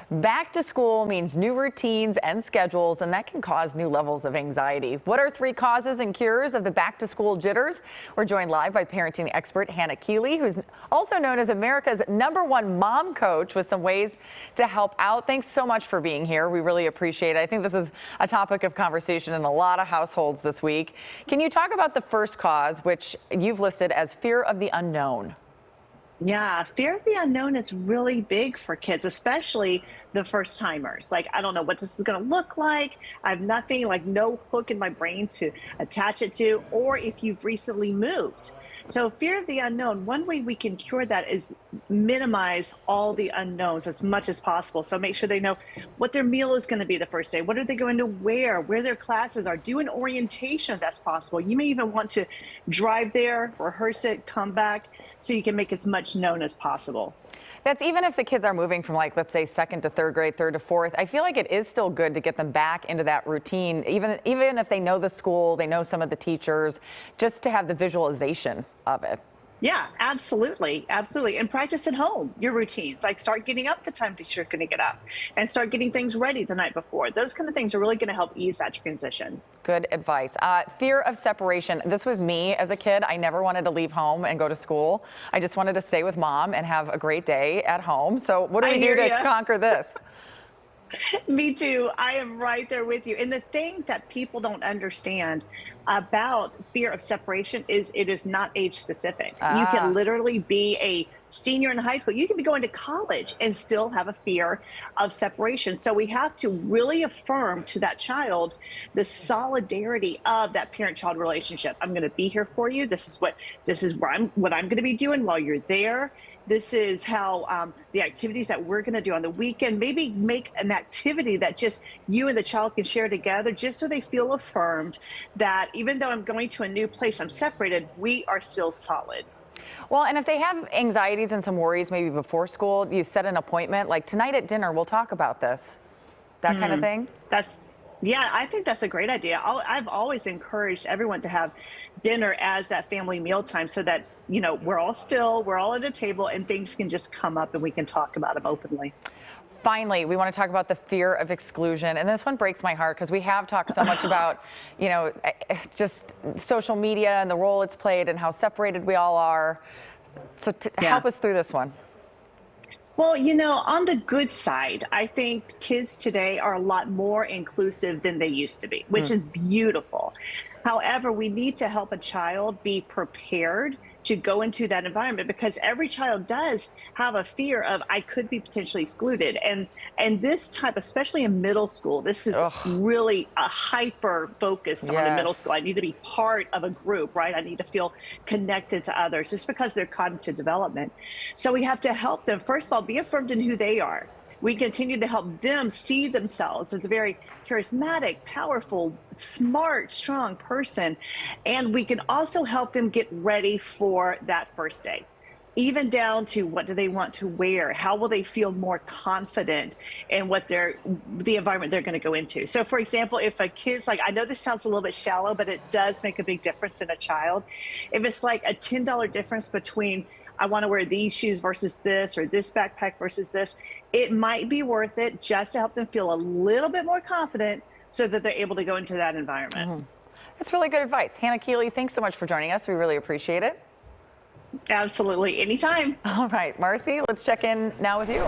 Back to school means new routines and schedules, and that can cause new levels of anxiety. What are 3 causes and cures of the back to school jitters? We're joined live by parenting expert Hannah Keeley, who's also known as America's #1 mom coach, with some ways to help out. Thanks so much for being here. We really appreciate it. I think this is a topic of conversation in a lot of households this week. Can you talk about the first cause, which you've listed as fear of the unknown? Yeah, fear of the unknown is really big for kids, especially the first timers. Like, I don't know what this is going to look like. I have nothing, like no hook in my brain to attach it to, or if you've recently moved. So, fear of the unknown, one way we can cure that is minimize all the unknowns as much as possible. So, make sure they know what their meal is going to be the first day, what are they going to wear, where their classes are, do an orientation if that's possible. You may even want to drive there, rehearse it, come back, so you can make as much known as possible. That's even if the kids are moving from, like, let's say 2nd to 3rd grade, 3rd to 4th. I feel like it is still good to get them back into that routine, even if they know the school, they know some of the teachers, just to have the visualization of it. Yeah, absolutely. Absolutely. And practice at home, your routines. Like, start getting up the time that you're going to get up and start getting things ready the night before. Those kind of things are really going to help ease that transition. Good advice. Fear of separation. This was me as a kid. I never wanted to leave home and go to school. I just wanted to stay with mom and have a great day at home. So what do we do to conquer this? Me too. I am right there with you. And the thing that people don't understand about fear of separation is it is not age specific. You can literally be a senior in high school. You can be going to college and still have a fear of separation. So we have to really affirm to that child the solidarity of that parent-child relationship. I'm going to be here for you. This is what I'm going to be doing while you're there. This is how the activities that we're going to do on the weekend. Maybe make an activity that just you and the child can share together, just so they feel affirmed that even though I'm going to a new place, I'm separated, we are still solid. Well, and if they have anxieties and some worries maybe before school, you set an appointment, like tonight at dinner, we'll talk about this, that kind of thing. Yeah, I think that's a great idea. I've always encouraged everyone to have dinner as that family mealtime, so that, you know, we're all at a table and things can just come up and we can talk about them openly. Finally, we want to talk about the fear of exclusion. And this one breaks my heart because we have talked so much about, you know, just social media and the role it's played and how separated we all are. So help us through this one. Well, you know, on the good side, I think kids today are a lot more inclusive than they used to be, which is beautiful. However, we need to help a child be prepared to go into that environment, because every child does have a fear of, I could be potentially excluded. And this type, especially in middle school, this is really a hyper focused on the middle school. I need to be part of a group, right? I need to feel connected to others, just because of their cognitive development. So we have to help them, first of all, be affirmed in who they are. We continue to help them see themselves as a very charismatic, powerful, smart, strong person. And we can also help them get ready for that first day, even down to what do they want to wear? How will they feel more confident in what the environment they're going to go into? So, for example, if a kid's like, I know this sounds a little bit shallow, but it does make a big difference in a child. If it's like a $10 difference between, I want to wear these shoes versus this, or this backpack versus this, it might be worth it just to help them feel a little bit more confident so that they're able to go into that environment. That's really good advice. Hannah Keeley, thanks so much for joining us. We really appreciate it. Absolutely. Anytime. All right, Marcy, let's check in now with you.